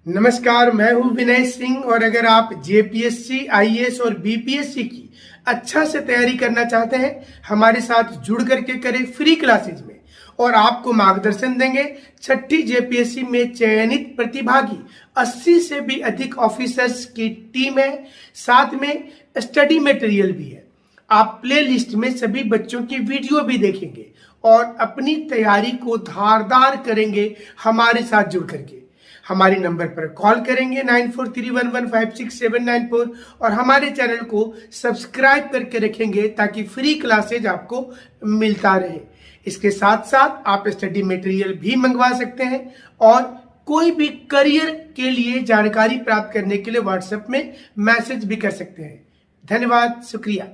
नमस्कार, मैं हूं विनय सिंह और अगर आप जेपीएससी, आईएएस और बीपीएससी की अच्छा से तैयारी करना चाहते हैं, हमारे साथ जुड़ करके करें फ्री क्लासेज में और आपको मार्गदर्शन देंगे। छठी जेपीएससी में चयनित प्रतिभागी 80 से भी अधिक ऑफिसर्स की टीम है, साथ में स्टडी मटेरियल भी है। आप प्ले लिस्ट में सभी बच्चों की वीडियो भी देखेंगे और अपनी तैयारी को धारदार करेंगे हमारे साथ जुड़ करके। हमारे नंबर पर कॉल करेंगे 9431156794 और हमारे चैनल को सब्सक्राइब करके रखेंगे ताकि फ्री क्लासेज आपको मिलता रहे। इसके साथ साथ आप स्टडी मटेरियल भी मंगवा सकते हैं और कोई भी करियर के लिए जानकारी प्राप्त करने के लिए व्हाट्सएप में मैसेज भी कर सकते हैं। धन्यवाद, शुक्रिया।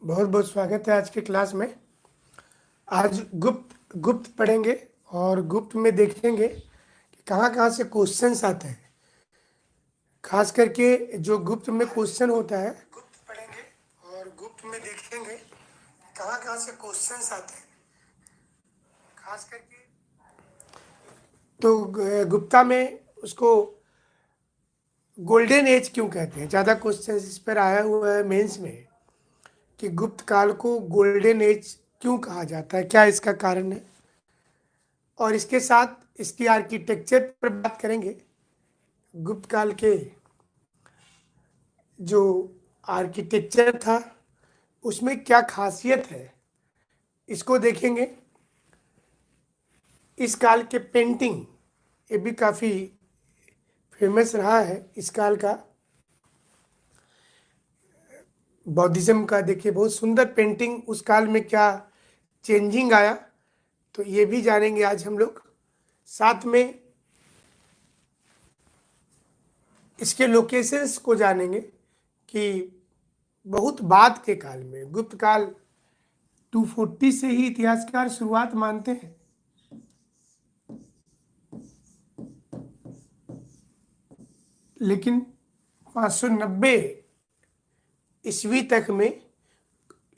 बहुत बहुत स्वागत है आज के क्लास में। आज गुप्त गुप्त पढ़ेंगे और गुप्त में देखेंगे कि कहाँ कहाँ से क्वेश्चंस आते हैं। खास करके जो गुप्त में क्वेश्चन होता है, गुप्त पढ़ेंगे और गुप्त में देखेंगे कहाँ कहाँ से क्वेश्चंस आते हैं। खास करके तो गुप्ता में उसको गोल्डन एज क्यों कहते हैं, ज़्यादा क्वेश्चंस इस पर आया हुआ है मेंस में कि गुप्त काल को गोल्डन एज क्यों कहा जाता है, क्या इसका कारण है। और इसके साथ इसकी आर्किटेक्चर पर बात करेंगे। गुप्त काल के जो आर्किटेक्चर था उसमें क्या खासियत है, इसको देखेंगे। इस काल के पेंटिंग, ये भी काफ़ी फेमस रहा है इस काल का। बौद्धिज्म का देखिए बहुत सुंदर पेंटिंग, उस काल में क्या चेंजिंग आया, तो ये भी जानेंगे आज हम लोग। साथ में इसके लोकेशंस को जानेंगे कि बहुत बाद के काल में, गुप्त काल 240 से ही इतिहासकार शुरुआत मानते हैं। लेकिन 590 ईस्वी तक में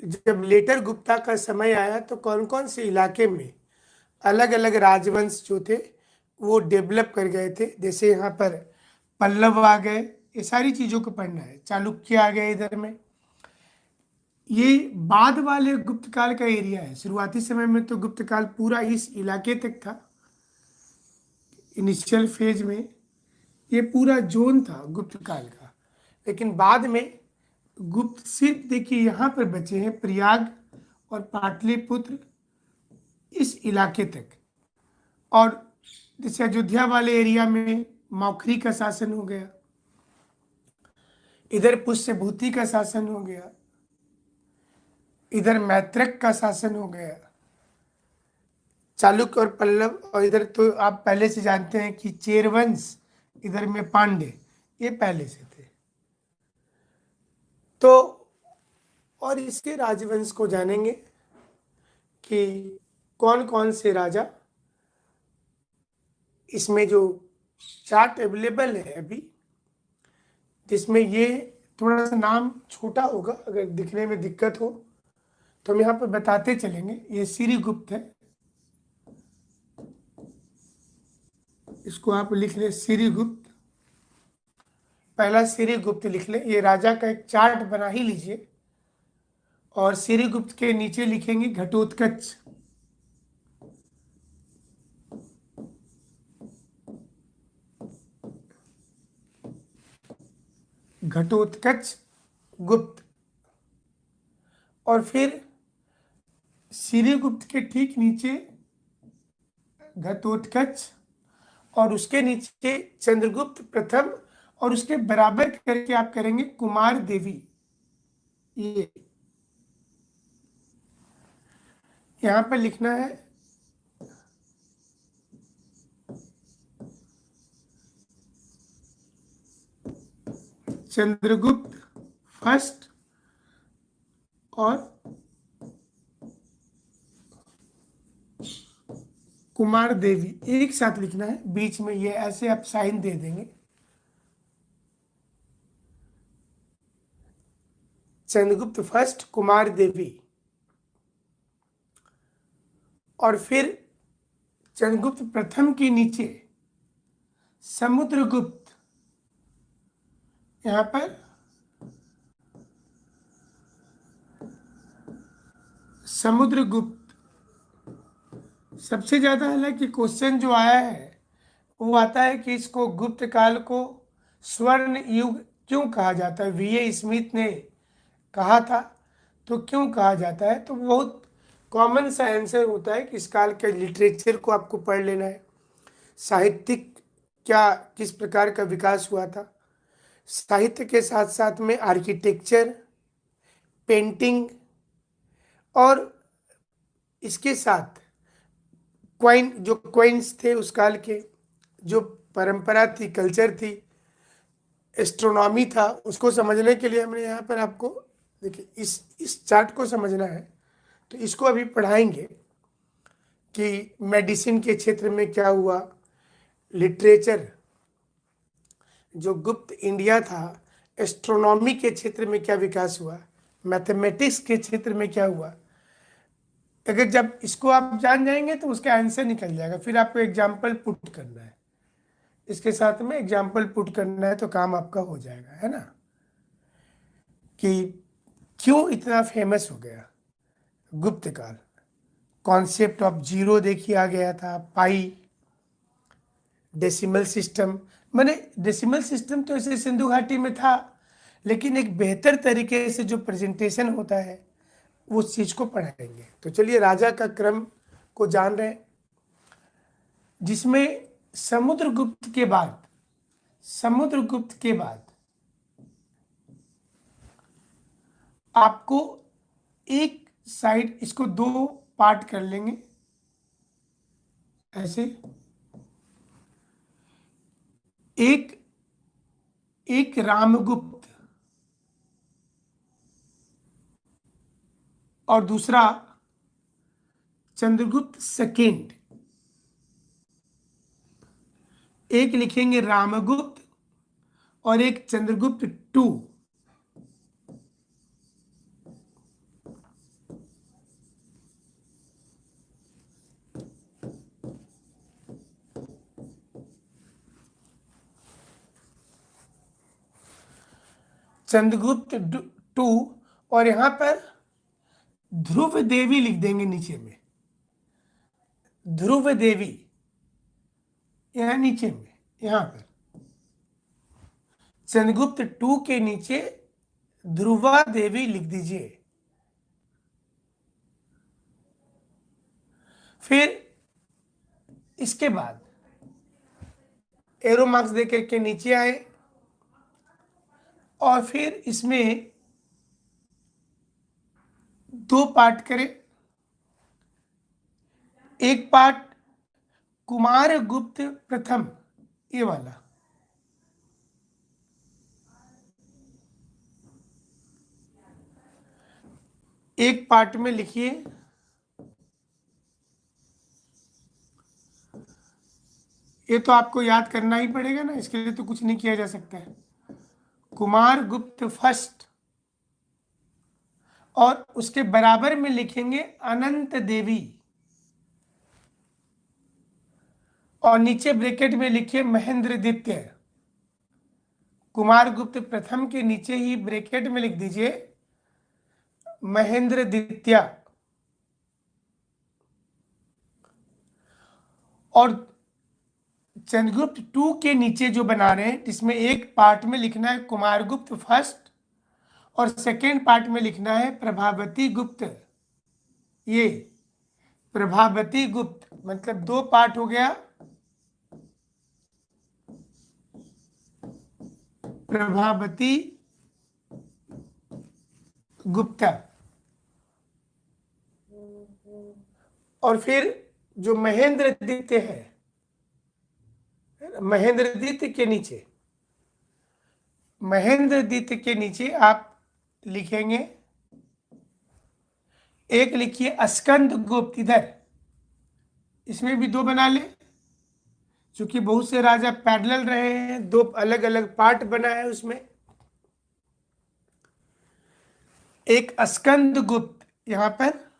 जब लेटर गुप्ता का समय आया तो कौन कौन से इलाके में अलग अलग राजवंश जो थे वो डेवलप कर गए थे। जैसे यहाँ पर पल्लव आ गए, ये सारी चीज़ों को पढ़ना है। चालुक्य आ गए इधर में, ये बाद वाले गुप्त काल का एरिया है। शुरुआती समय में तो गुप्त काल पूरा इस इलाके तक था। इनिशियल फेज में ये पूरा जोन था गुप्त काल का, लेकिन बाद में गुप्त सिर्फ देखिए यहाँ पर बचे हैं, प्रयाग और पाटलिपुत्र इस इलाके तक। और जैसे अयोध्या वाले एरिया में मौखरी का शासन हो गया, इधर पुष्यभूति का शासन हो गया, इधर मैत्रक का शासन हो गया, चालुक्य और पल्लव। और इधर तो आप पहले से जानते हैं कि चेरवंश, इधर में पांडे, ये पहले से थे। तो और इसके राजवंश को जानेंगे कि कौन कौन से राजा, इसमें जो चार्ट अवेलेबल है अभी, जिसमें ये थोड़ा सा नाम छोटा होगा, अगर दिखने में दिक्कत हो तो हम यहाँ पर बताते चलेंगे। ये सिरिगुप्त है, इसको आप लिख ले सिरिगुप्त, पहला सिरिगुप्त लिख ले। ये राजा का एक चार्ट बना ही लीजिए और सिरिगुप्त के नीचे लिखेंगे घटोत्कच। घटोत्कच गुप्त। और फिर सिरिगुप्त के ठीक नीचे घटोत्कच और उसके नीचे चंद्रगुप्त प्रथम और उसके बराबर करके आप करेंगे कुमार देवी। ये यहां पर लिखना है चंद्रगुप्त फर्स्ट और कुमार देवी, एक साथ लिखना है। बीच में ये ऐसे आप साइन दे देंगे, चंद्रगुप्त फर्स्ट, कुमार देवी। और फिर चंद्रगुप्त प्रथम के नीचे समुद्रगुप्त, यहां पर समुद्रगुप्त। सबसे ज्यादा हालांकि क्वेश्चन जो आया है वो आता है कि इसको गुप्त काल को स्वर्ण युग क्यों कहा जाता है। वीए स्मिथ ने कहा था, तो क्यों कहा जाता है। तो बहुत कॉमन सा आंसर होता है कि इस काल के लिटरेचर को आपको पढ़ लेना है, साहित्यिक क्या किस प्रकार का विकास हुआ था, साहित्य के साथ साथ में आर्किटेक्चर, पेंटिंग, और इसके साथ जो क्वाइंस थे उस काल के, जो परंपरा थी, कल्चर थी, एस्ट्रोनॉमी था, उसको समझने के लिए हमने यहाँ पर आपको देखिए इस चार्ट को समझना है। तो इसको अभी पढ़ाएंगे कि मेडिसिन के क्षेत्र में क्या हुआ, लिटरेचर जो गुप्त इंडिया था, एस्ट्रोनॉमी के क्षेत्र में क्या विकास हुआ, मैथमेटिक्स के क्षेत्र में क्या हुआ। अगर जब इसको आप जान जाएंगे तो उसका आंसर निकल जाएगा। फिर आपको एग्जाम्पल पुट करना है, इसके साथ में एग्जाम्पल पुट करना है, तो काम आपका हो जाएगा, है ना। कि क्यों इतना फेमस हो गया गुप्त काल। कॉन्सेप्ट ऑफ जीरो देखिए आ गया था, पाई, डेसिमल सिस्टम। मैंने डेसिमल सिस्टम तो ऐसे सिंधु घाटी में था, लेकिन एक बेहतर तरीके से जो प्रेजेंटेशन होता है वो उस चीज को पढ़ाएंगे। तो चलिए राजा का क्रम को जान रहे हैं, जिसमें समुद्रगुप्त के बाद आपको एक साइड, इसको दो पार्ट कर लेंगे ऐसे, एक रामगुप्त और दूसरा चंद्रगुप्त सेकेंड। एक लिखेंगे रामगुप्त और एक चंद्रगुप्त टू। चंद्रगुप्त टू, और यहां पर ध्रुव देवी लिख देंगे नीचे में, ध्रुव देवी यहां नीचे में, यहां पर चंद्रगुप्त टू के नीचे ध्रुवा देवी लिख दीजिए। फिर इसके बाद एरो मार्क्स दे करके नीचे आए, और फिर इसमें दो पार्ट करें। एक पार्ट कुमारगुप्त प्रथम, ये वाला, एक पार्ट में लिखिए ये तो आपको याद करना ही पड़ेगा ना, इसके लिए तो कुछ नहीं किया जा सकता है। कुमारगुप्त फर्स्ट, और उसके बराबर में लिखेंगे अनंत देवी, और नीचे ब्रैकेट में लिखिए महेंद्र द्वितीय। कुमारगुप्त प्रथम के नीचे ही ब्रैकेट में लिख दीजिए महेंद्र द्वितीय। और चंद्रगुप्त टू के नीचे जो बना रहे हैं, जिसमें एक पार्ट में लिखना है कुमारगुप्त फर्स्ट और सेकेंड पार्ट में लिखना है प्रभावती गुप्त। ये प्रभावती गुप्त मतलब दो पार्ट हो गया, प्रभावती गुप्ता। और फिर जो महेंद्र द्वितीय है, महेंद्र द्वितीय के नीचे, महेंद्र द्वितीय के नीचे आप लिखेंगे, एक लिखिए स्कंद गुप्त, इधर इसमें भी दो बना ले, क्योंकि बहुत से राजा पैरेलल रहे हैं, दो अलग अलग पार्ट बना है उसमें। एक स्कंद गुप्त यहां पर,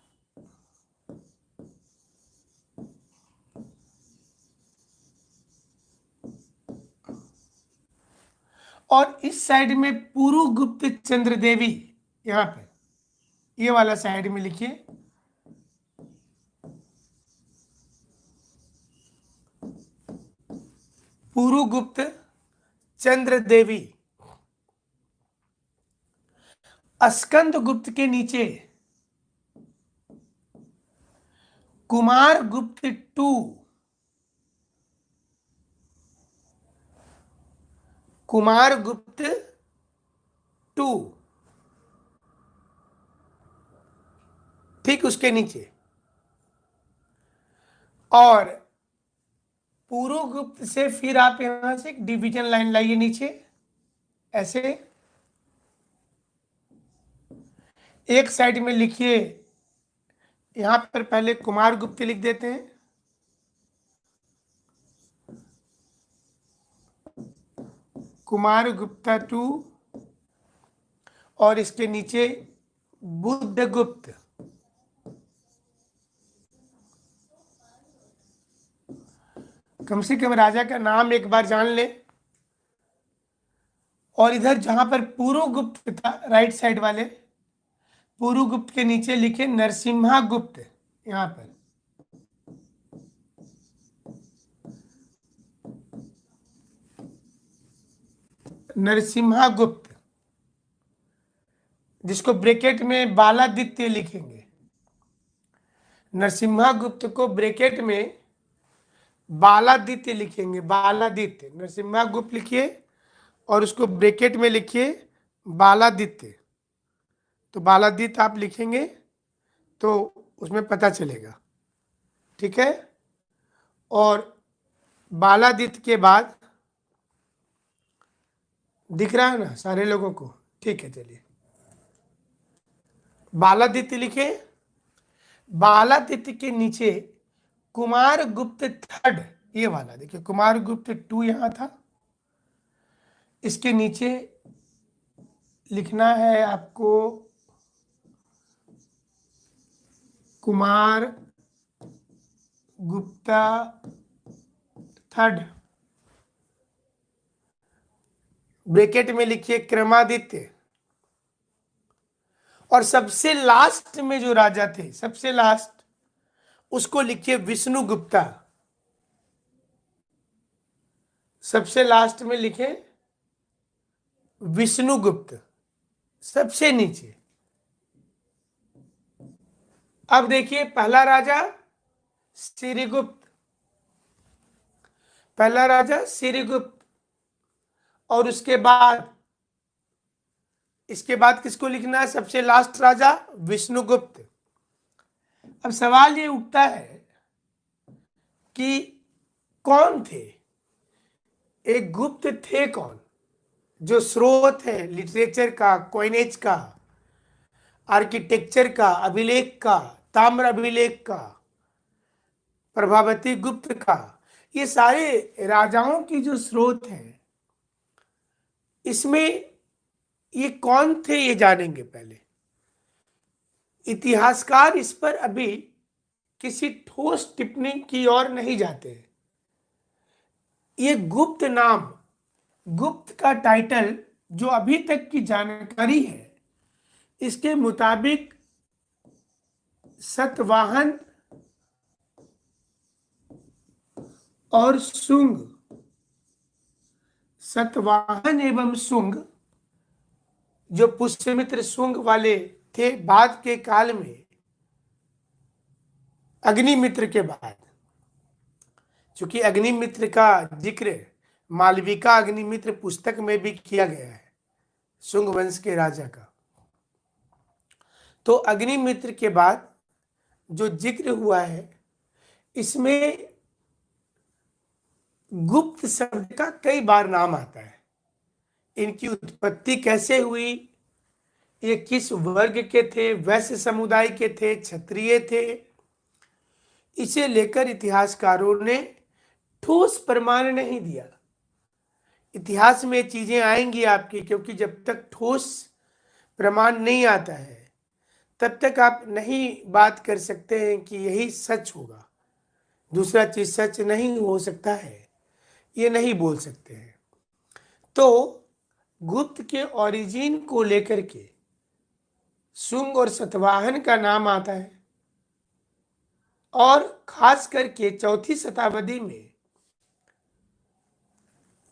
और इस साइड में पुरुगुप्त चंद्र देवी, यहां पे ये वाला साइड में लिखिए, पुरुगुप्त चंद्र देवी। स्कंद गुप्त के नीचे कुमार गुप्त टू, कुमार गुप्त टू, ठीक उसके नीचे। और पुरुगुप्त से फिर आप यहां से एक डिवीजन लाइन लाइए नीचे, ऐसे एक साइड में लिखिए, यहां पर पहले कुमार गुप्त लिख देते हैं, कुमार गुप्ता टू, और इसके नीचे बुद्धगुप्त, कम से कम राजा का नाम एक बार जान ले। और इधर जहां पर पुरुगुप्त था राइट साइड वाले, पुरुगुप्त के नीचे लिखे नरसिम्हा गुप्त, यहां पर नरसिम्हा गुप्त, जिसको ब्रैकेट में बालादित्य लिखेंगे। नरसिम्हा गुप्त को ब्रैकेट में बालादित्य लिखेंगे, बालादित्य, नरसिम्हा गुप्त लिखिए और उसको ब्रैकेट में लिखिए बालादित्य। तो बालादित्य आप लिखेंगे तो उसमें पता चलेगा, ठीक है। और बालादित्य के बाद दिख रहा है ना सारे लोगों को, ठीक है। चलिए बालादित्य लिखे, बालादित्य के नीचे कुमार गुप्त थर्ड, ये वाला देखिए, कुमार गुप्त टू यहां था, इसके नीचे लिखना है आपको कुमार गुप्ता थर्ड, ब्रैकेट में लिखिए क्रमादित्य। और सबसे लास्ट में जो राजा थे, सबसे लास्ट, उसको लिखिए विष्णु गुप्ता, सबसे लास्ट में लिखे विष्णु गुप्त, सबसे नीचे। अब देखिए पहला राजा श्रीगुप्त, पहला राजा श्रीगुप्त, और उसके बाद, इसके बाद किसको लिखना है, सबसे लास्ट राजा विष्णुगुप्त। अब सवाल ये उठता है कि कौन थे, एक गुप्त थे कौन, जो स्रोत है लिटरेचर का, कॉइनेज का, आर्किटेक्चर का, अभिलेख का, ताम्र अभिलेख का, प्रभावती गुप्त का, ये सारे राजाओं की जो स्रोत है, इसमें ये कौन थे ये जानेंगे पहले। इतिहासकार इस पर अभी किसी ठोस टिप्पणी की ओर नहीं जाते हैं। ये गुप्त नाम, गुप्त का टाइटल जो अभी तक की जानकारी है, इसके मुताबिक सतवाहन और शुंग, सतवाहन एवं शुंग, जो पुष्यमित्र शुंग वाले थे बाद के काल में, अग्निमित्र के बाद, क्योंकि अग्निमित्र का जिक्र मालविका अग्निमित्र पुस्तक में भी किया गया है, शुंग वंश के राजा का। तो अग्निमित्र के बाद जो जिक्र हुआ है, इसमें गुप्त शब्द का कई बार नाम आता है। इनकी उत्पत्ति कैसे हुई, ये किस वर्ग के थे, वैश्य समुदाय के थे, क्षत्रिय थे, इसे लेकर इतिहासकारों ने ठोस प्रमाण नहीं दिया। इतिहास में चीजें आएंगी आपकी, क्योंकि जब तक ठोस प्रमाण नहीं आता है तब तक आप नहीं बात कर सकते हैं कि यही सच होगा, दूसरा चीज सच नहीं हो सकता है, ये नहीं बोल सकते हैं। तो गुप्त के ओरिजिन को लेकर के शुंग और सतवाहन का नाम आता है। और खास करके चौथी शताब्दी में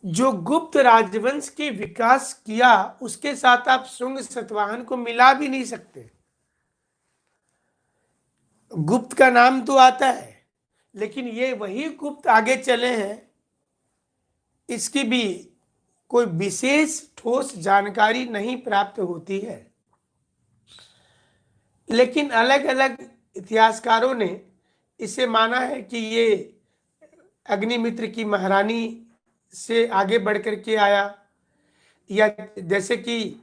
जो गुप्त राजवंश के विकास किया, उसके साथ आप शुंग सतवाहन को मिला भी नहीं सकते। गुप्त का नाम तो आता है, लेकिन ये वही गुप्त आगे चले हैं, इसकी भी कोई विशेष ठोस जानकारी नहीं प्राप्त होती है। लेकिन अलग अलग इतिहासकारों ने इसे माना है कि ये अग्निमित्र की महारानी से आगे बढ़ करके आया, या जैसे कि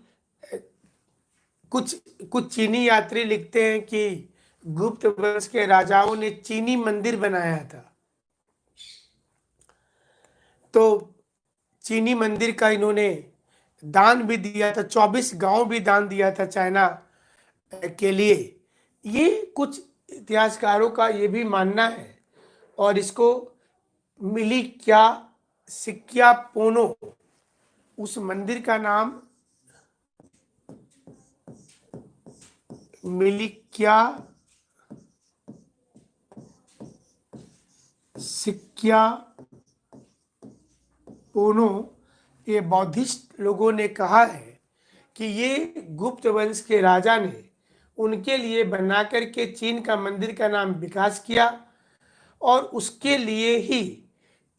कुछ कुछ चीनी यात्री लिखते हैं कि गुप्त वंश के राजाओं ने चीनी मंदिर बनाया था, तो चीनी मंदिर का इन्होंने दान भी दिया था, 24 गांव भी दान दिया था चाइना के लिए। ये कुछ इतिहासकारों का ये भी मानना है। और इसको मिली क्या सिक्या पोनो, उस मंदिर का नाम मिली क्या सिक्या पोनो, ये बौद्धिस्ट लोगों ने कहा है कि ये गुप्त वंश के राजा ने उनके लिए बना करके चीन का मंदिर का नाम विकास किया और उसके लिए ही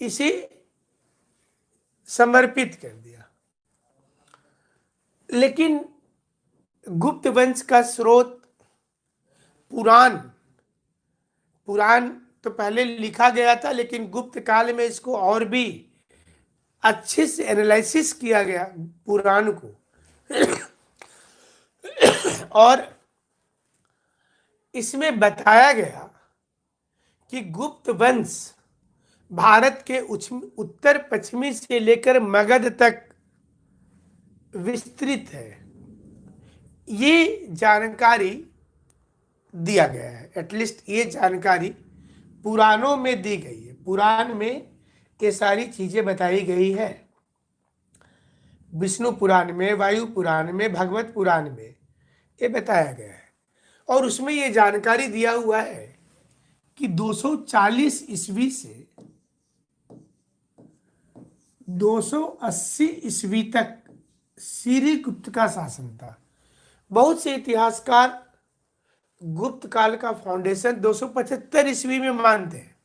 इसे समर्पित कर दिया। लेकिन गुप्त वंश का स्रोत पुराण तो पहले लिखा गया था, लेकिन गुप्त काल में इसको और भी अच्छे से एनालिसिस किया गया पुराण को और इसमें बताया गया कि गुप्त वंश भारत के उत्तर पश्चिमी से लेकर मगध तक विस्तृत है। ये जानकारी दिया गया है, एटलीस्ट ये जानकारी पुराणों में दी गई है। पुराण में ये सारी चीजें बताई गई है, विष्णु पुराण में, वायु पुराण में, भगवत पुराण में ये बताया गया है। और उसमें ये जानकारी दिया हुआ है कि 240 ईस्वी से 280 ईस्वी तक सिरिगुप्त का शासन था। बहुत से इतिहासकार गुप्त काल का फाउंडेशन 275 ईस्वी में मानते हैं।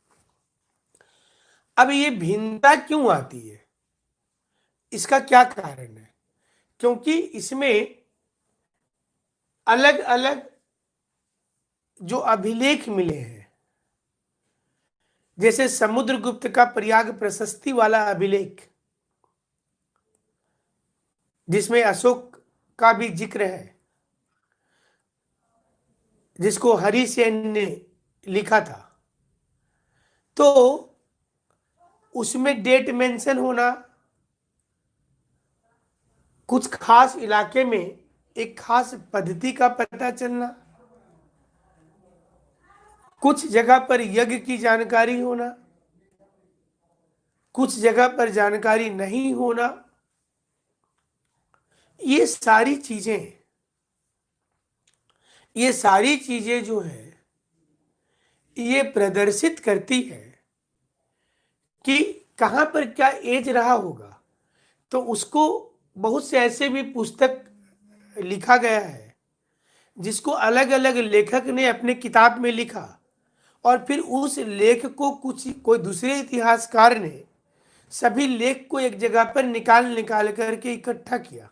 अब ये भिन्नता क्यों आती है, इसका क्या कारण है? क्योंकि इसमें अलग अलग जो अभिलेख मिले हैं, जैसे समुद्रगुप्त का प्रयाग प्रशस्ति वाला अभिलेख, जिसमें अशोक का भी जिक्र है, जिसको हरिसेन ने लिखा था, तो उसमें डेट मेंशन होना, कुछ खास इलाके में एक खास पद्धति का पता चलना, कुछ जगह पर यज्ञ की जानकारी होना, कुछ जगह पर जानकारी नहीं होना, ये सारी चीजें जो है ये प्रदर्शित करती है कि कहाँ पर क्या एज रहा होगा। तो उसको बहुत से ऐसे भी पुस्तक लिखा गया है जिसको अलग अलग लेखक ने अपने किताब में लिखा, और फिर उस लेख को कोई दूसरे इतिहासकार ने सभी लेख को एक जगह पर निकाल करके इकट्ठा किया,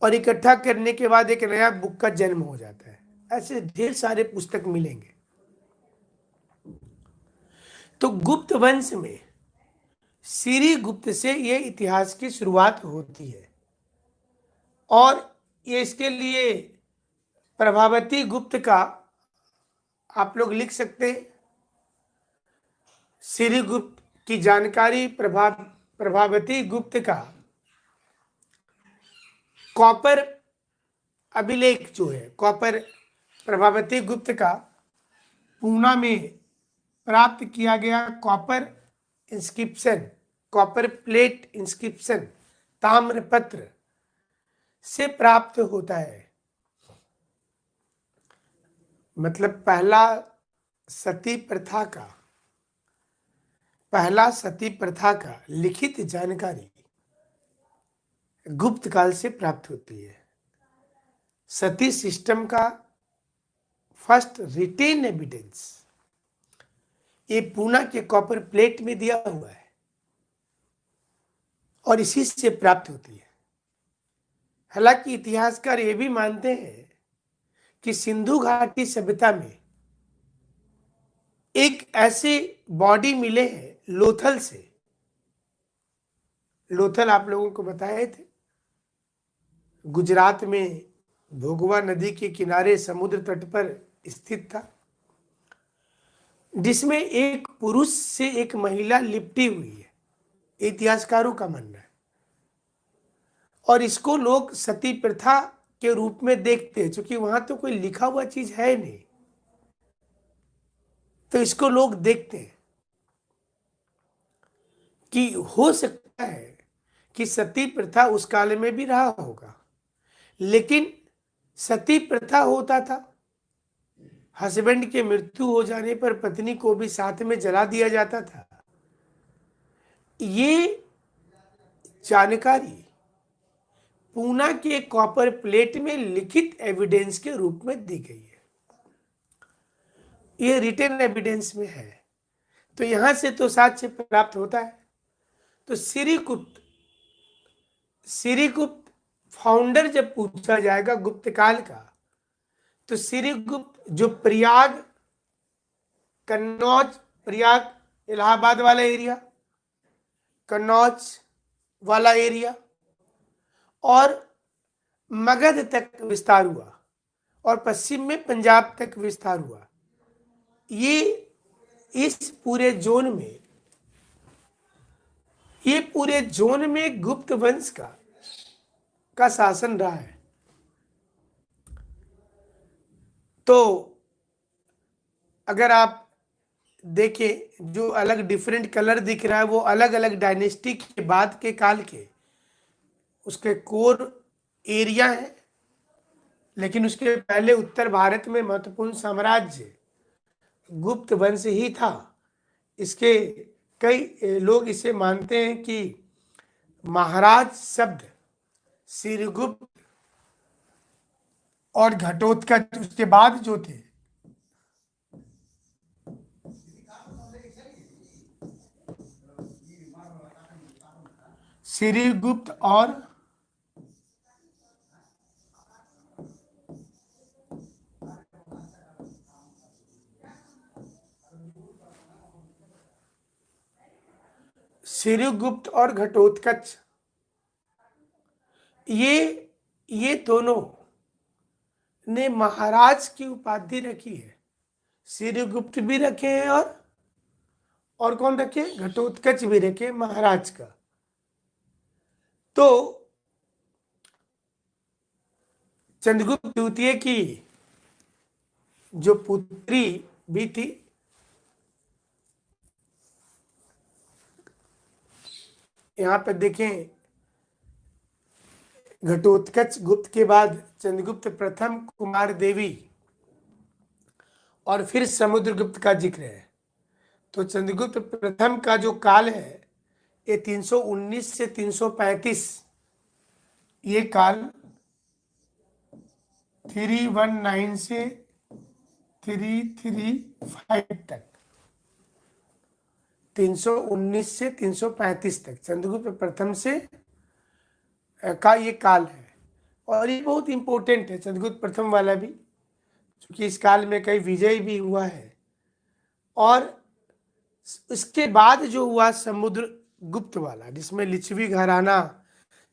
और इकट्ठा करने के बाद एक नया बुक का जन्म हो जाता है। ऐसे ढेर सारे पुस्तक मिलेंगे। तो गुप्त वंश में सिरिगुप्त से ये इतिहास की शुरुआत होती है, और ये इसके लिए प्रभावती गुप्त का आप लोग लिख सकते हैं। सिरिगुप्त की जानकारी प्रभावती गुप्त का कॉपर अभिलेख जो है, कॉपर प्रभावती गुप्त का पूना में प्राप्त किया गया copper inscription, copper plate inscription ताम्रपत्र से प्राप्त होता है। मतलब पहला सती प्रथा का लिखित जानकारी गुप्त काल से प्राप्त होती है। सती सिस्टम का फर्स्ट रिटेन एविडेंस ये पूना के कॉपर प्लेट में दिया हुआ है और इसी से प्राप्त होती है। हालांकि इतिहासकार ये भी मानते हैं कि सिंधु घाटी सभ्यता में एक ऐसे बॉडी मिले हैं लोथल से। लोथल आप लोगों को बताए थे, गुजरात में भोगवा नदी के किनारे समुद्र तट पर स्थित था, जिसमें एक पुरुष से एक महिला लिपटी हुई है, इतिहासकारों का मानना है। और इसको लोग सती प्रथा के रूप में देखते हैं, क्योंकि वहां तो कोई लिखा हुआ चीज है नहीं, तो इसको लोग देखते हैं कि हो सकता है कि सती प्रथा उस काल में भी रहा होगा। लेकिन सती प्रथा होता था, हस्बैंड के मृत्यु हो जाने पर पत्नी को भी साथ में जला दिया जाता था। ये जानकारी पूना के कॉपर प्लेट में लिखित एविडेंस के रूप में दी गई है। ये रिटन एविडेंस में है, तो यहां से तो साक्ष्य प्राप्त होता है। तो श्रीगुप्त फाउंडर जब पूछा जाएगा गुप्त काल का, तो श्रीगुप्त जो प्रयाग इलाहाबाद वाला एरिया, कन्नौज वाला एरिया और मगध तक विस्तार हुआ और पश्चिम में पंजाब तक विस्तार हुआ। ये पूरे जोन में गुप्त वंश का शासन रहा है। तो अगर आप देखें, जो अलग डिफरेंट कलर दिख रहा है वो अलग अलग डायनेस्टी के बाद के काल के उसके कोर एरिया है। लेकिन उसके पहले उत्तर भारत में महत्वपूर्ण साम्राज्य गुप्त वंश ही था। इसके कई लोग इसे मानते हैं कि महाराज शब्द श्रीगुप्त और घटोत्कच उसके बाद जो थे, श्रीगुप्त और घटोत्कच ये दोनों ने महाराज की उपाधि रखी है। श्रीगुप्त भी रखे हैं और कौन रखे? घटोत्कच भी रखे महाराज का। तो चंद्रगुप्त द्वितीय की जो पुत्री भी थी, यहां पर देखें, घटोत्कच गुप्त के बाद चंद्रगुप्त प्रथम, कुमार देवी और फिर समुद्रगुप्त का जिक्र है। तो चंद्रगुप्त प्रथम का जो काल है ये 319 से 335, ये काल 319 से 335 तक, 319 से 335 तक चंद्रगुप्त प्रथम से का ये काल है। और ये बहुत इंपॉर्टेंट है चंद्रगुप्त प्रथम वाला भी, क्योंकि इस काल में कई विजय भी हुआ है। और इसके बाद जो हुआ समुद्रगुप्त वाला, जिसमें लिच्छवी घराना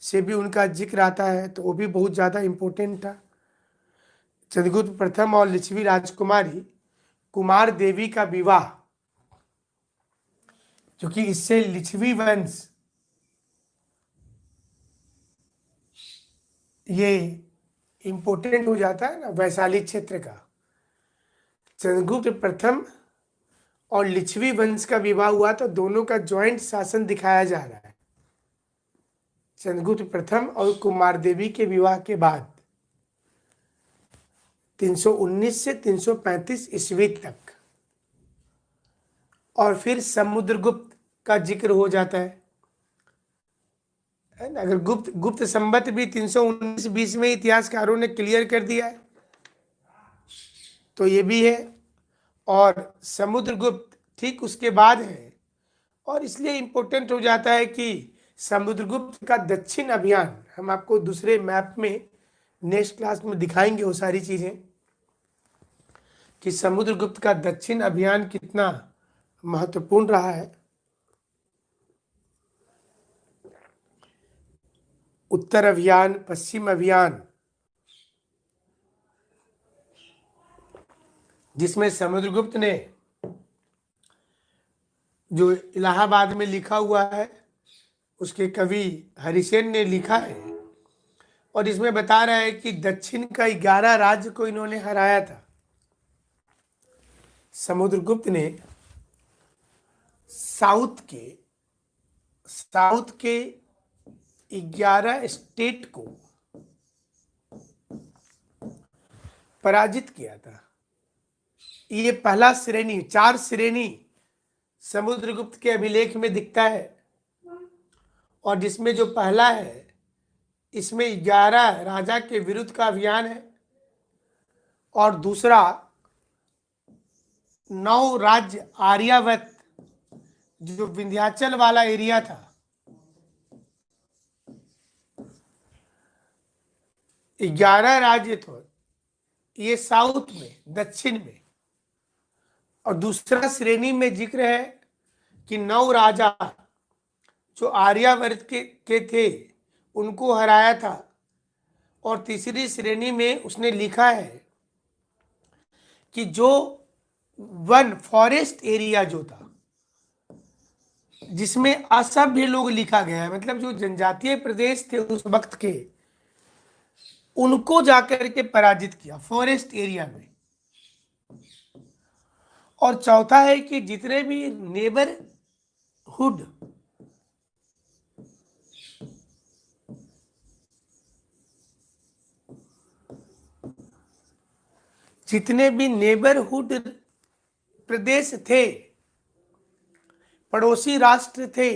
से भी उनका जिक्र आता है, तो वो भी बहुत ज़्यादा इंपॉर्टेंट था। चंद्रगुप्त प्रथम और लिच्छवी राजकुमारी कुमार देवी का विवाह, क्योंकि इससे लिच्छवी वंश ये इंपॉर्टेंट हो जाता है ना, वैशाली क्षेत्र का। चंद्रगुप्त प्रथम और लिच्छवी वंश का विवाह हुआ, तो दोनों का ज्वाइंट शासन दिखाया जा रहा है। चंद्रगुप्त प्रथम और कुमार देवी के विवाह के बाद 319 से 335 ईस्वी तक, और फिर समुद्रगुप्त का जिक्र हो जाता है ना। अगर गुप्त संवत भी 319-20 में इतिहासकारों ने क्लियर कर दिया है, तो ये भी है। और समुद्रगुप्त ठीक उसके बाद है, और इसलिए इंपॉर्टेंट हो जाता है कि समुद्रगुप्त का दक्षिण अभियान, हम आपको दूसरे मैप में नेक्स्ट क्लास में दिखाएंगे वो सारी चीजें, कि समुद्रगुप्त का दक्षिण अभियान कितना महत्वपूर्ण रहा है। उत्तर अभियान, पश्चिम अभियान, जिसमें समुद्रगुप्त ने जो इलाहाबाद में लिखा हुआ है, उसके कवि हरिसेन ने लिखा है, और इसमें बता रहा है कि दक्षिण का 11 राज्य को इन्होंने हराया था। समुद्रगुप्त ने साउथ के 11 स्टेट को पराजित किया था। ये पहला श्रेणी, 4 श्रेणी समुद्रगुप्त के अभिलेख में दिखता है, और जिसमें जो पहला है, इसमें 11 राजा के विरुद्ध का अभियान है, और दूसरा 9 राज्य आर्यावर्त, जो विंध्याचल वाला एरिया था, 11 राज्य तो ये साउथ में, दक्षिण में। और दूसरा श्रेणी में जिक्र है कि 9 राजा जो आर्यावर्त के थे, उनको हराया था। और तीसरी श्रेणी में उसने लिखा है कि जो वन फॉरेस्ट एरिया जो था, जिसमें असभ्य लोग लिखा गया है, मतलब जो जनजातीय प्रदेश थे उस वक्त के, उनको जाकर के पराजित किया फॉरेस्ट एरिया में। और चौथा है कि जितने भी नेबरहुड प्रदेश थे, पड़ोसी राष्ट्र थे,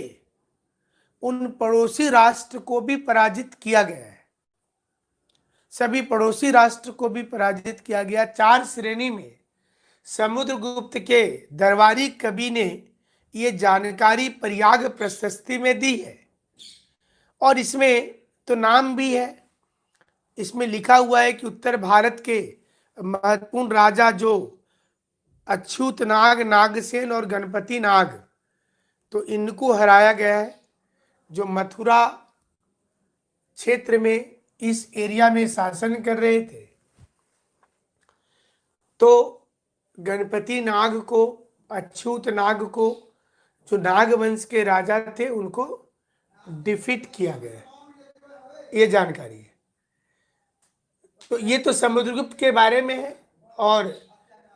उन पड़ोसी राष्ट्र को भी पराजित किया गया है। सभी पड़ोसी राष्ट्र को भी पराजित किया गया। 4 श्रेणी में समुद्रगुप्त के दरबारी कवि ने ये जानकारी प्रयाग प्रशस्ति में दी है, और इसमें तो नाम भी है। इसमें लिखा हुआ है कि उत्तर भारत के महत्वपूर्ण राजा जो अच्युत नाग, नागसेन और गणपति नाग, तो इनको हराया गया है, जो मथुरा क्षेत्र में इस एरिया में शासन कर रहे थे। तो गणपति नाग को, अच्युत नाग को, जो नाग वंश के राजा थे, उनको डिफीट किया गया, ये जानकारी है। तो ये तो समुद्रगुप्त के बारे में है, और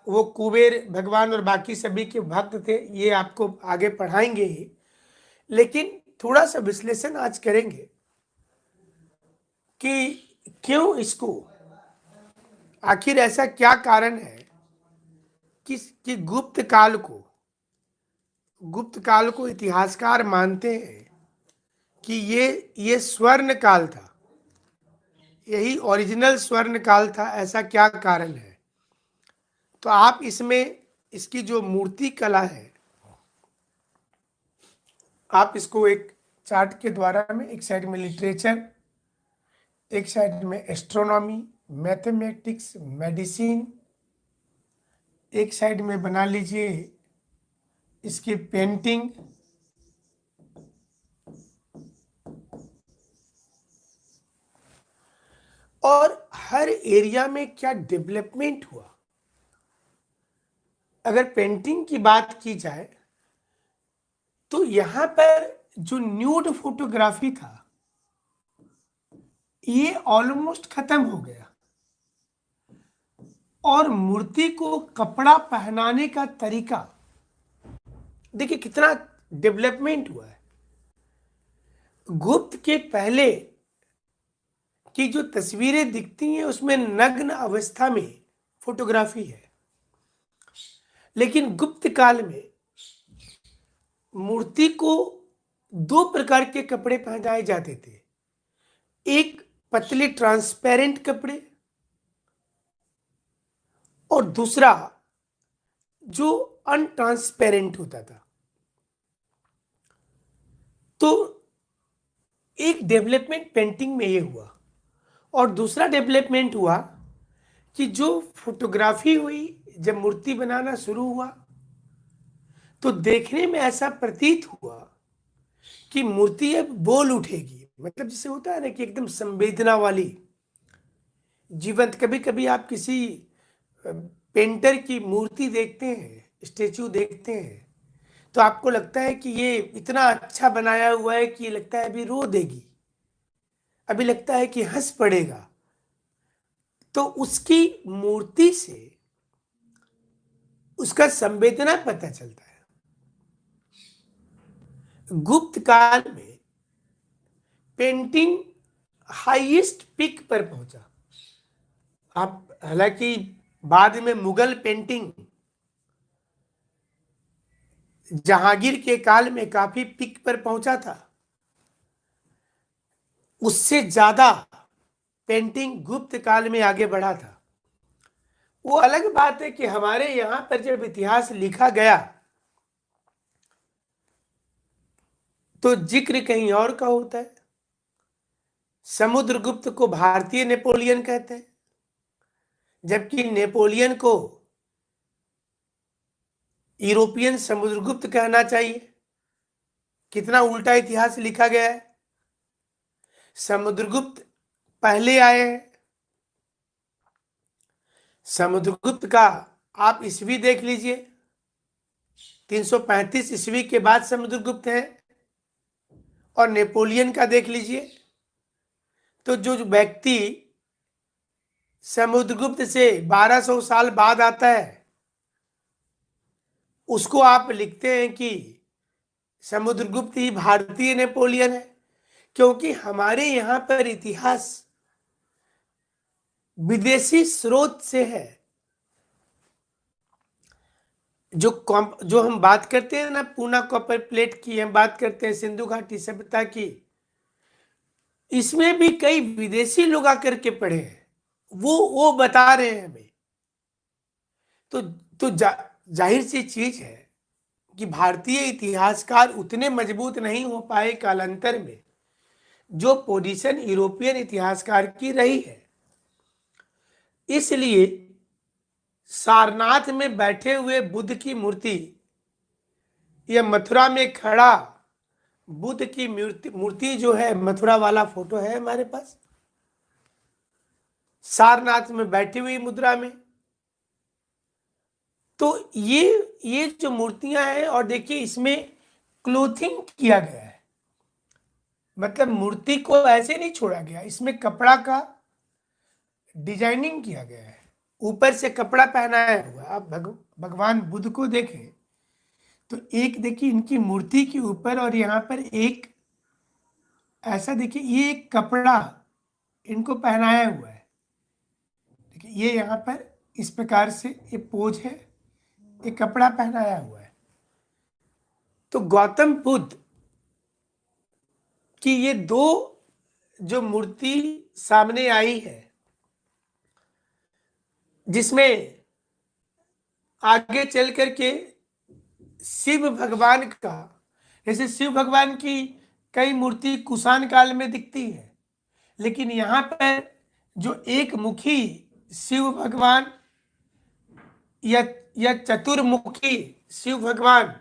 वो कुबेर भगवान और बाकी सभी के भक्त थे, ये आपको आगे पढ़ाएंगे ही। लेकिन थोड़ा सा विश्लेषण आज करेंगे कि क्यों इसको, आखिर ऐसा क्या कारण है कि गुप्त काल को इतिहासकार मानते हैं कि ये स्वर्ण काल था, यही ओरिजिनल स्वर्ण काल था। ऐसा क्या कारण है? तो आप इसमें इसकी जो मूर्ति कला है, आप इसको एक चार्ट के द्वारा में, एक साइड में लिटरेचर, एक साइड में एस्ट्रोनॉमी, मैथमेटिक्स, मेडिसिन, एक साइड में बना लीजिए इसकी पेंटिंग, और हर एरिया में क्या डेवलपमेंट हुआ। अगर पेंटिंग की बात की जाए तो यहां पर जो न्यूड फोटोग्राफी था, ये ऑलमोस्ट खत्म हो गया, और मूर्ति को कपड़ा पहनाने का तरीका देखिए कितना डेवलपमेंट हुआ है। गुप्त के पहले की जो तस्वीरें दिखती हैं उसमें नग्न अवस्था में फोटोग्राफी है, लेकिन गुप्त काल में मूर्ति को दो प्रकार के कपड़े पहनाए जाते थे। एक पतले ट्रांसपेरेंट कपड़े और दूसरा जो अनट्रांसपेरेंट होता था। तो एक डेवलपमेंट पेंटिंग में ये हुआ और दूसरा डेवलपमेंट हुआ कि जो फोटोग्राफी हुई, जब मूर्ति बनाना शुरू हुआ तो देखने में ऐसा प्रतीत हुआ कि मूर्ति अब बोल उठेगी। मतलब जैसे होता है ना कि एकदम संवेदना वाली, जीवंत। कभी कभी आप किसी पेंटर की मूर्ति देखते हैं, स्टेच्यू देखते हैं, तो आपको लगता है कि ये इतना अच्छा बनाया हुआ है कि लगता है अभी रो देगी, अभी लगता है कि हंस पड़ेगा। तो उसकी मूर्ति से उसका संवेदना पता चलता है। गुप्त काल में पेंटिंग हाईएस्ट पीक पर पहुंचा। आप हालांकि बाद में मुगल पेंटिंग जहांगीर के काल में काफी पीक पर पहुंचा था, उससे ज्यादा पेंटिंग गुप्त काल में आगे बढ़ा था। वो अलग बात है कि हमारे यहां पर जब इतिहास लिखा गया तो जिक्र कहीं और का होता है। समुद्रगुप्त को भारतीय नेपोलियन कहते हैं, जबकि नेपोलियन को यूरोपियन समुद्रगुप्त कहना चाहिए। कितना उल्टा इतिहास लिखा गया है। समुद्रगुप्त पहले आए हैं। समुद्रगुप्त का आप ईस्वी देख लीजिए, 335 ईस्वी के बाद समुद्रगुप्त है। और नेपोलियन का देख लीजिए, तो जो व्यक्ति समुद्रगुप्त से 1200 साल बाद आता है उसको आप लिखते हैं कि समुद्रगुप्त ही भारतीय नेपोलियन है। क्योंकि हमारे यहां पर इतिहास विदेशी स्रोत से है। जो हम बात करते हैं ना, पूना कॉपर प्लेट की हम बात करते हैं, सिंधु घाटी सभ्यता की, इसमें भी कई विदेशी लोग आकर के पढ़े हैं। वो बता रहे हैं हमें। तो जाहिर सी चीज है कि भारतीय इतिहासकार उतने मजबूत नहीं हो पाए कालांतर में जो पोजीशन यूरोपियन इतिहासकार की रही है। इसलिए सारनाथ में बैठे हुए बुद्ध की मूर्ति या मथुरा में खड़ा बुद्ध की मूर्ति जो है, मथुरा वाला फोटो है हमारे पास, सारनाथ में बैठी हुई मुद्रा में। तो ये जो मूर्तियां हैं, और देखिए इसमें क्लोथिंग किया गया है। मतलब मूर्ति को ऐसे नहीं छोड़ा गया, इसमें कपड़ा का डिजाइनिंग किया गया है, ऊपर से कपड़ा पहनाया हुआ। आप भगवान बुद्ध को देखें तो एक देखिए इनकी मूर्ति के ऊपर, और यहाँ पर एक ऐसा देखिए, ये एक कपड़ा इनको पहनाया हुआ है। देखिए ये यहाँ पर इस प्रकार से ये पोज है, ये कपड़ा पहनाया हुआ है। तो गौतम बुद्ध की ये दो जो मूर्ति सामने आई है, जिसमें आगे चल करके शिव भगवान का, जैसे शिव भगवान की कई मूर्ति कुषाण काल में दिखती है, लेकिन यहाँ पर जो एक मुखी शिव भगवान या चतुर्मुखी शिव भगवान,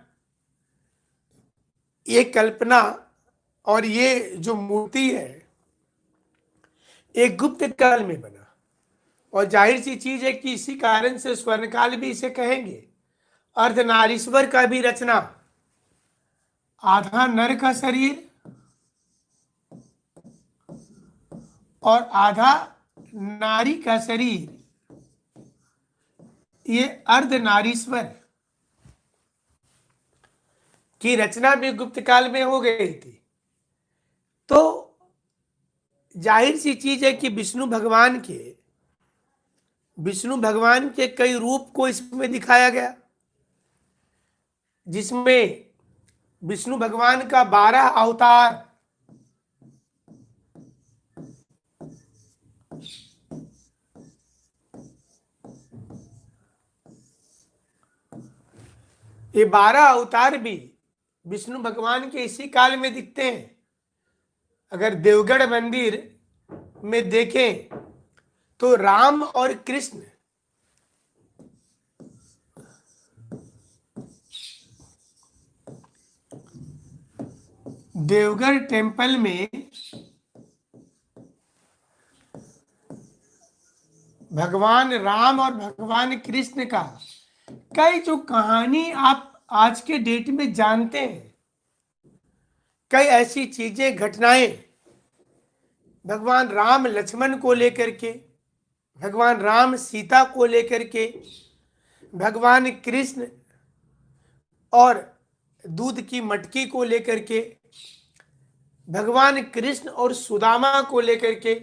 ये कल्पना और ये जो मूर्ति है एक गुप्त काल में बना। और जाहिर सी चीज है कि इसी कारण से स्वर्णकाल भी इसे कहेंगे। अर्धनारीश्वर का भी रचना, आधा नर का शरीर और आधा नारी का शरीर, ये अर्धनारीश्वर की रचना भी गुप्त काल में हो गई थी। जाहिर सी चीज है कि विष्णु भगवान के कई रूप को इसमें दिखाया गया, जिसमें विष्णु भगवान का 12 अवतार, ये 12 अवतार भी विष्णु भगवान के इसी काल में दिखते हैं। अगर देवगढ़ मंदिर में देखें तो राम और कृष्ण देवगढ़ टेम्पल में भगवान राम और भगवान कृष्ण का कई जो कहानी आप आज के डेट में जानते हैं, कई ऐसी चीजें घटनाएं भगवान राम लक्ष्मण को लेकर के, भगवान राम सीता को लेकर के, भगवान कृष्ण और दूध की मटकी को लेकर के, भगवान कृष्ण और सुदामा को लेकर के,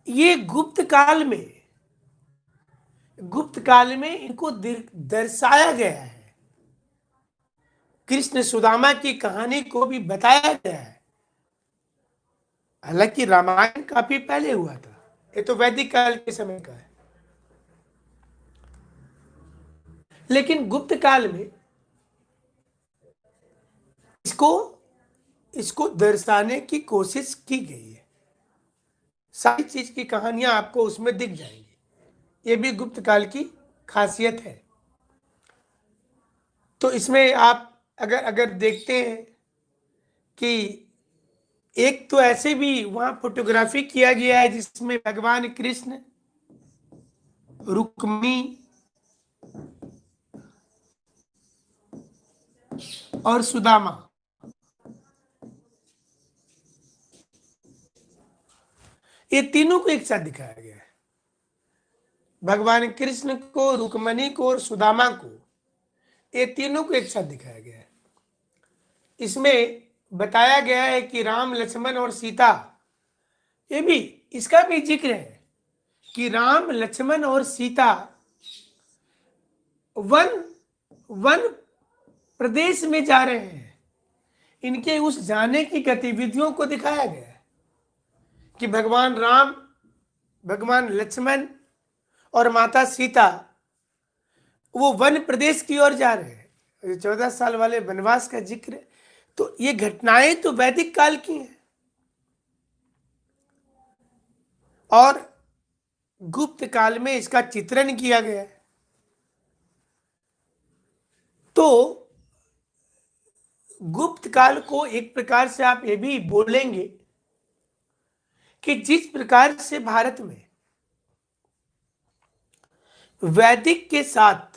ये गुप्त काल में इनको दर्शाया गया है। कृष्ण सुदामा की कहानी को भी बताया गया है। हालांकि रामायण काफी पहले हुआ था, ये तो वैदिक काल के समय का है, लेकिन गुप्त काल में इसको दर्शाने की कोशिश की गई है। सारी चीज की कहानियां आपको उसमें दिख जाएंगी। ये भी गुप्त काल की खासियत है। तो इसमें आप अगर देखते हैं कि एक तो ऐसे भी वहां फोटोग्राफी किया गया है जिसमें भगवान कृष्ण, रुक्मिणी और सुदामा, ये तीनों को एक साथ दिखाया गया है। भगवान कृष्ण को, रुक्मिणी को और सुदामा को, ये तीनों को एक साथ दिखाया गया है। इसमें बताया गया है कि राम, लक्ष्मण और सीता, ये भी इसका भी जिक्र है कि राम, लक्ष्मण और सीता वन प्रदेश में जा रहे हैं। इनके उस जाने की गतिविधियों को दिखाया गया है कि भगवान राम, भगवान लक्ष्मण और माता सीता वो वन प्रदेश की ओर जा रहे हैं। 14 साल वाले वनवास का जिक्र। तो ये घटनाएं तो वैदिक काल की हैं और गुप्त काल में इसका चित्रण किया गया है। तो गुप्त काल को एक प्रकार से आप ये भी बोलेंगे कि जिस प्रकार से भारत में वैदिक के साथ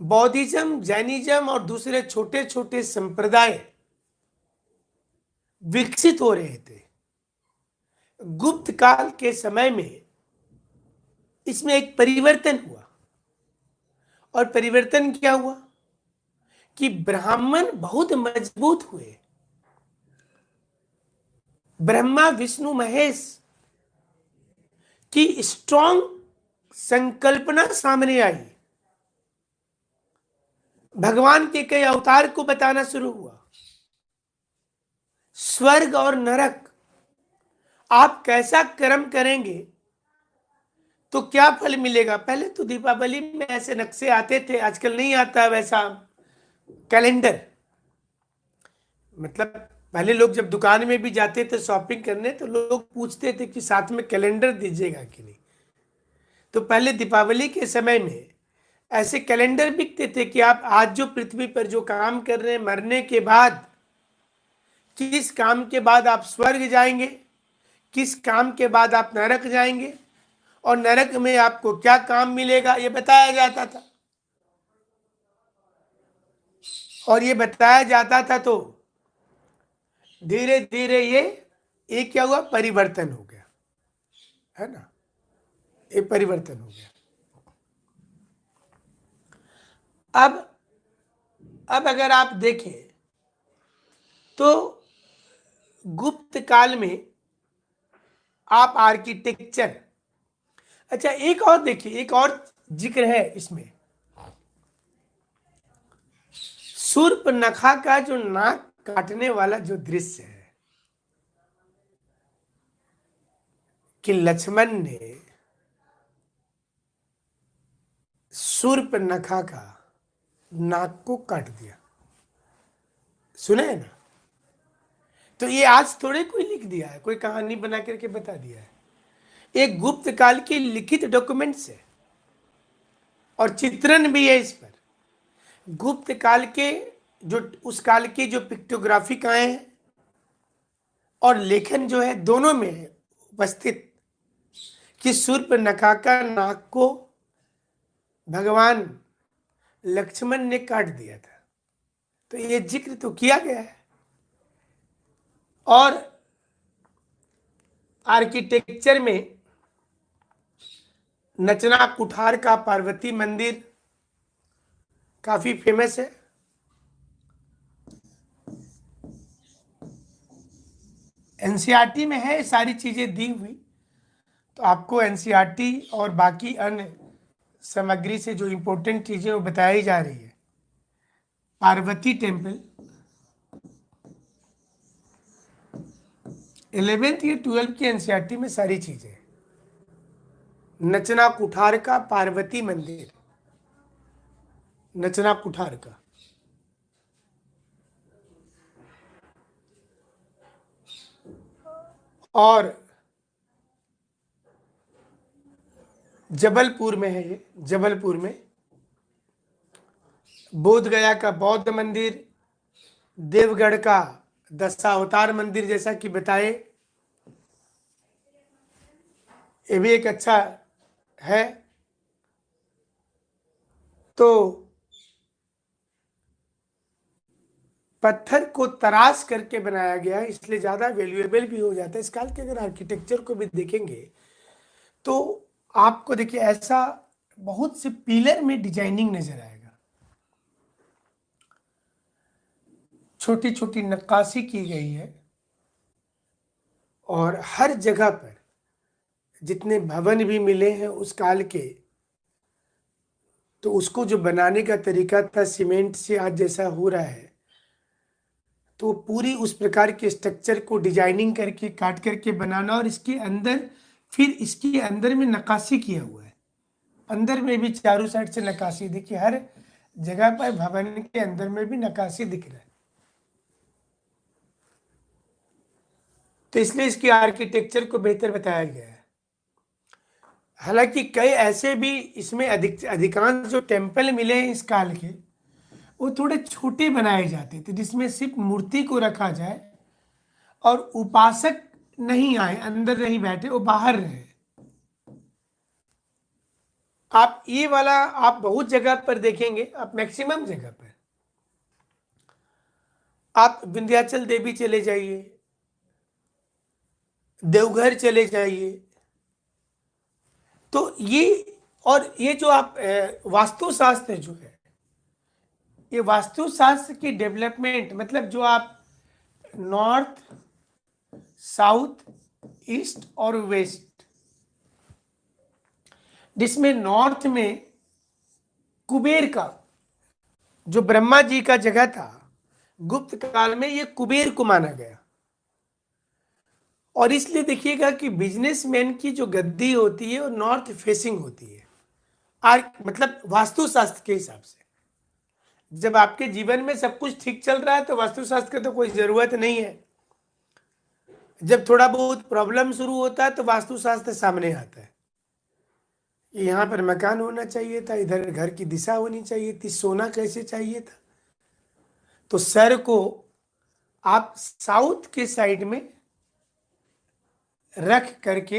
बौद्धिज्म, जैनिज्म और दूसरे छोटे छोटे संप्रदाय विकसित हो रहे थे, गुप्त काल के समय में इसमें एक परिवर्तन हुआ। और परिवर्तन क्या हुआ कि ब्राह्मण बहुत मजबूत हुए। ब्रह्मा, विष्णु, महेश की स्ट्रॉन्ग संकल्पना सामने आई। भगवान के कई अवतार को बताना शुरू हुआ। स्वर्ग और नरक, आप कैसा कर्म करेंगे तो क्या फल मिलेगा। पहले तो दीपावली में ऐसे नक्शे आते थे, आजकल नहीं आता वैसा कैलेंडर। मतलब पहले लोग जब दुकान में भी जाते थे शॉपिंग करने तो लोग पूछते थे कि साथ में कैलेंडर दीजिएगा कि नहीं। तो पहले दीपावली के समय में ऐसे कैलेंडर बिकते थे कि आप आज जो पृथ्वी पर जो काम कर रहे हैं, मरने के बाद किस काम के बाद आप स्वर्ग जाएंगे, किस काम के बाद आप नरक जाएंगे और नरक में आपको क्या काम मिलेगा, ये बताया जाता था। और ये बताया जाता था तो धीरे धीरे ये क्या हुआ, परिवर्तन हो गया, है ना। ये परिवर्तन हो गया। अब अगर आप देखें तो गुप्त काल में आप आर्किटेक्चर। अच्छा एक और देखिए, एक और जिक्र है इसमें, शूर्पणखा का जो नाक काटने वाला जो दृश्य है कि लक्ष्मण ने शूर्पणखा का नाक को काट दिया, सुना है ना? तो ये आज थोड़े कोई लिख दिया है, कोई कहानी बना करके बता दिया है, एक गुप्त काल की लिखित डॉक्यूमेंट्स है और चित्रण भी है इस पर। गुप्त काल के जो उस काल की जो पिक्टोग्राफिकाएं हैं और लेखन जो है दोनों में है उपस्थित कि शूर्पणखा का नाक को भगवान लक्ष्मण ने काट दिया था। तो ये जिक्र तो किया गया है। और आर्किटेक्चर में नचना कुठार का पार्वती मंदिर काफी फेमस है। एनसीईआरटी में है सारी चीजें दी हुई, तो आपको एनसीईआरटी और बाकी अन्य सामग्री से जो इंपॉर्टेंट चीजें वो बताई जा रही है। पार्वती टेम्पल 11th या 12th की एनसीईआरटी में सारी चीजें। नचना कुठार का पार्वती मंदिर, नचना कुठार का। और जबलपुर में है ये, जबलपुर में बोध गया का बौद्ध मंदिर, देवगढ़ का दशावतार मंदिर जैसा कि बताए, ये भी एक अच्छा है। तो पत्थर को तराश करके बनाया गया है, इसलिए ज्यादा वैल्यूएबल भी हो जाता है। इस काल के अगर आर्किटेक्चर को भी देखेंगे तो आपको देखिए ऐसा बहुत से पिलर में डिजाइनिंग नजर आएगा, छोटी छोटी नक्काशी की गई है और हर जगह पर जितने भवन भी मिले हैं उस काल के, तो उसको जो बनाने का तरीका था सीमेंट से आज जैसा हो रहा है, तो पूरी उस प्रकार के स्ट्रक्चर को डिजाइनिंग करके काट करके बनाना और इसके अंदर फिर इसके अंदर में नक्काशी किया हुआ है। अंदर में भी चारों साइड से नक्काशी, देखिए हर जगह पर भवन के अंदर में भी नक्काशी दिख रहा है। तो इसलिए इसकी आर्किटेक्चर को बेहतर बताया गया है। हालांकि कई ऐसे भी इसमें अधिकांश जो टेम्पल मिले हैं इस काल के, वो थोड़े छोटे बनाए जाते थे जिसमें सिर्फ मूर्ति को रखा जाए और उपासक नहीं आए, अंदर नहीं बैठे, वो बाहर रहे। आप ये वाला आप बहुत जगह पर देखेंगे, आप मैक्सिमम जगह पर आप विंध्याचल देवी चले जाइए, देवघर चले जाइए, तो ये और ये जो आप वास्तुशास्त्र जो है, ये वास्तुशास्त्र की डेवलपमेंट मतलब जो आप नॉर्थ, साउथ, ईस्ट और वेस्ट, जिसमें नॉर्थ में कुबेर का जो ब्रह्मा जी का जगह था, गुप्त काल में ये कुबेर को माना गया। और इसलिए देखिएगा कि बिजनेसमैन की जो गद्दी होती है वो नॉर्थ फेसिंग होती है, मतलब वास्तुशास्त्र के हिसाब से। जब आपके जीवन में सब कुछ ठीक चल रहा है तो वास्तुशास्त्र की तो कोई जरूरत नहीं है। जब थोड़ा बहुत प्रॉब्लम शुरू होता है तो वास्तुशास्त्र सामने आता है। यहाँ पर मकान होना चाहिए था, इधर घर की दिशा होनी चाहिए थी, सोना कैसे चाहिए था। तो सर को आप साउथ के साइड में रख करके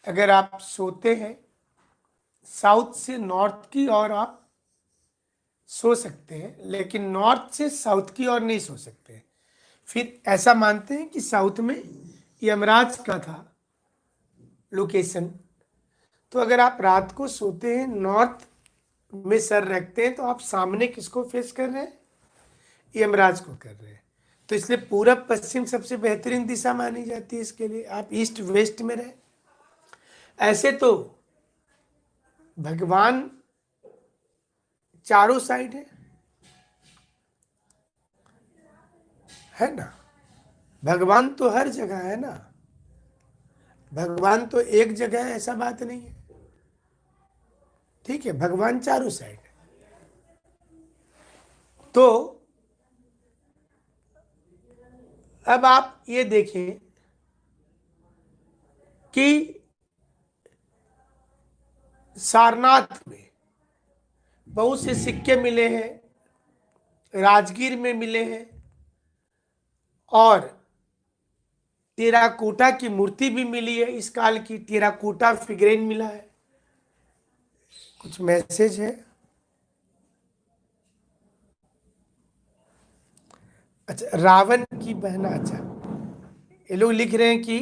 अगर आप सोते हैं, साउथ से नॉर्थ की ओर आप सो सकते हैं, लेकिन नॉर्थ से साउथ की ओर नहीं सो सकते। फिर ऐसा मानते हैं कि साउथ में यमराज का था लोकेशन, तो अगर आप रात को सोते हैं नॉर्थ में सर रखते हैं तो आप सामने किसको फेस कर रहे हैं? यमराज को कर रहे हैं। तो इसलिए पूरब पश्चिम सबसे बेहतरीन दिशा मानी जाती है इसके लिए, आप ईस्ट वेस्ट में रहे। ऐसे तो भगवान चारों साइड है ना, भगवान तो हर जगह है ना, भगवान तो एक जगह है ऐसा बात नहीं है, ठीक है, भगवान चारों साइड है। तो अब आप ये देखें कि सारनाथ में बहुत से सिक्के मिले हैं, राजगीर में मिले हैं, और टेराकोटा की मूर्ति भी मिली है, इस काल की टेराकोटा फिगरेन मिला है। कुछ मैसेज है, अच्छा, रावण की बहना, अच्छा, ये लोग लिख रहे हैं कि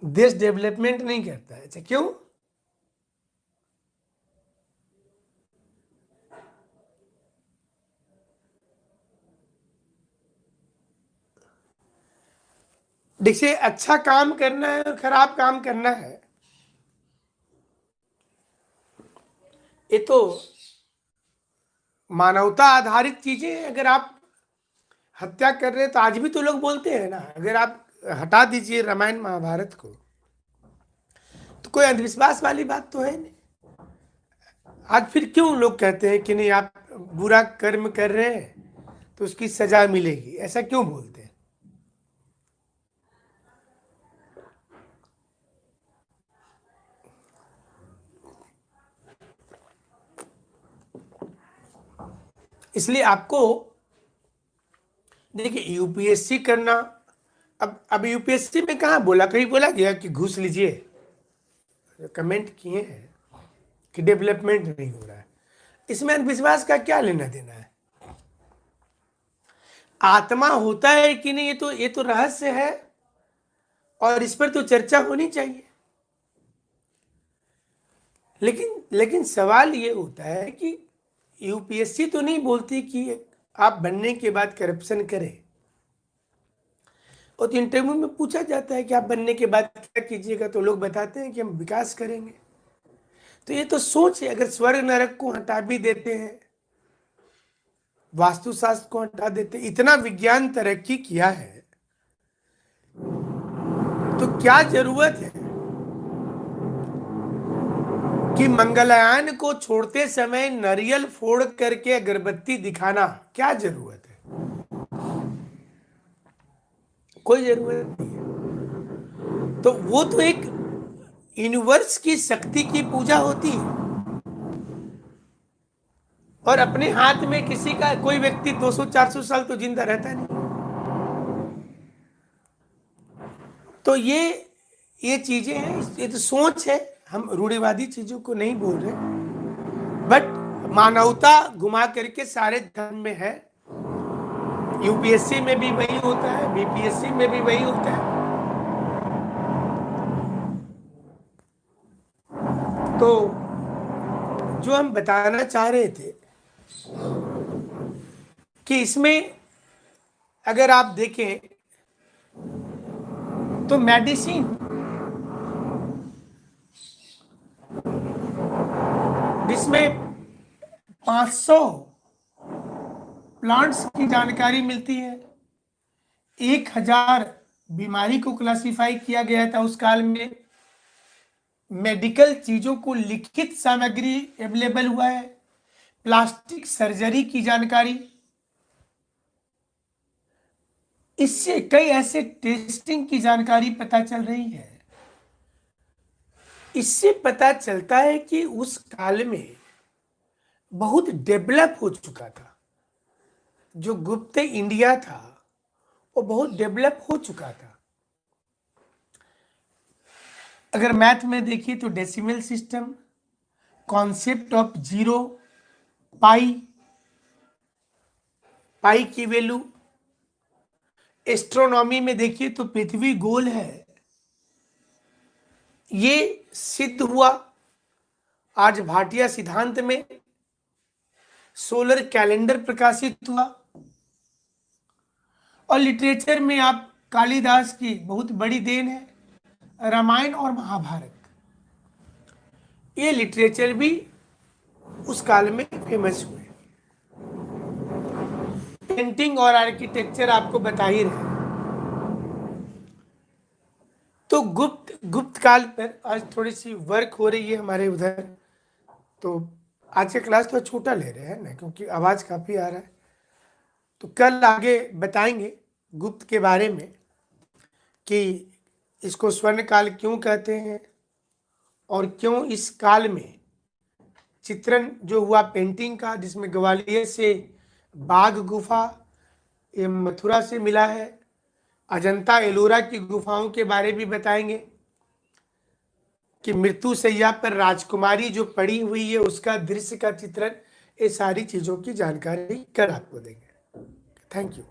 देश डेवलपमेंट नहीं करता है। अच्छा, क्यों? देखिए, अच्छा काम करना है और खराब काम करना है, ये तो मानवता आधारित चीजें हैं। अगर आप हत्या कर रहे हैं तो आज भी तो लोग बोलते हैं ना, अगर आप हटा दीजिए रामायण महाभारत को तो कोई अंधविश्वास वाली बात तो है नहीं। आज फिर क्यों लोग कहते हैं कि नहीं, आप बुरा कर्म कर रहे हैं तो उसकी सजा मिलेगी, ऐसा क्यों बोलते हैं? इसलिए आपको देखिए, यूपीएससी करना, अब यूपीएससी में कहाँ बोला, कहीं बोला गया कि घूस लीजिए? कमेंट किए हैं कि डेवलपमेंट नहीं हो रहा है, इसमें अंधविश्वास का क्या लेना देना है? आत्मा होता है कि नहीं, ये तो रहस्य है, और इस पर तो चर्चा होनी चाहिए। लेकिन सवाल ये होता है कि यूपीएससी तो नहीं बोलती कि आप बनने के बाद करप्शन करें, और तो इंटरव्यू में पूछा जाता है कि आप बनने के बाद क्या कीजिएगा, तो लोग बताते हैं कि हम विकास करेंगे। तो ये तो सोच है, अगर स्वर्ग नरक को हटा भी देते हैं, वास्तुशास्त्र को हटा देते, इतना विज्ञान तरक्की किया है, तो क्या जरूरत है कि मंगलयान को छोड़ते समय नारियल फोड़ करके अगरबत्ती दिखाना? क्या जरूरत है? कोई जरूरत नहीं है। तो वो तो एक यूनिवर्स की शक्ति की पूजा होती है, और अपने हाथ में किसी का कोई व्यक्ति 200-400 साल तो जिंदा रहता नहीं। तो ये चीजें हैं, ये तो सोच है, हम रूढ़िवादी चीजों को नहीं बोल रहे, बट मानवता घुमा करके सारे धर्म में है। यूपीएससी में भी वही होता है, बीपीएससी में भी वही होता है। तो जो हम बताना चाह रहे थे कि इसमें अगर आप देखें तो मेडिसिन, जिसमें 500 प्लांट्स की जानकारी मिलती है, 1000 बीमारी को क्लासिफाई किया गया था उस काल में, मेडिकल चीजों को लिखित सामग्री अवेलेबल हुआ है, प्लास्टिक सर्जरी की जानकारी, इससे कई ऐसे टेस्टिंग की जानकारी पता चल रही है। इससे पता चलता है कि उस काल में बहुत डेवलप हो चुका था, जो गुप्त इंडिया था वो बहुत डेवलप हो चुका था। अगर मैथ में देखिए तो decimal system, concept of zero, pi की वैल्यू, एस्ट्रोनॉमी में देखिए तो पृथ्वी गोल है, ये सिद्ध हुआ आज भाटिया सिद्धांत में। सोलर कैलेंडर प्रकाशित हुआ। और लिटरेचर में आप कालिदास की बहुत बड़ी देन है, रामायण और महाभारत। ये लिटरेचर भी उस काल में फेमस हुए। पेंटिंग और आर्किटेक्चर आपको बता ही रहे। तो गुप्त काल पर आज थोड़ी सी वर्क हो रही है हमारे उधर, तो आज का क्लास थोड़ा छोटा ले रहे हैं ना, क्योंकि आवाज काफी आ रहा है। तो कल आगे बताएंगे गुप्त के बारे में कि इसको स्वर्ण काल क्यों कहते हैं और क्यों इस काल में चित्रण जो हुआ पेंटिंग का, जिसमें ग्वालियर से बाघ गुफा, ये मथुरा से मिला है, अजंता एलोरा की गुफाओं के बारे भी बताएंगे कि मृत्यु शैया पर राजकुमारी जो पड़ी हुई है उसका दृश्य का चित्रण, ये सारी चीजों की जानकारी कल आपको देंगे। Thank you.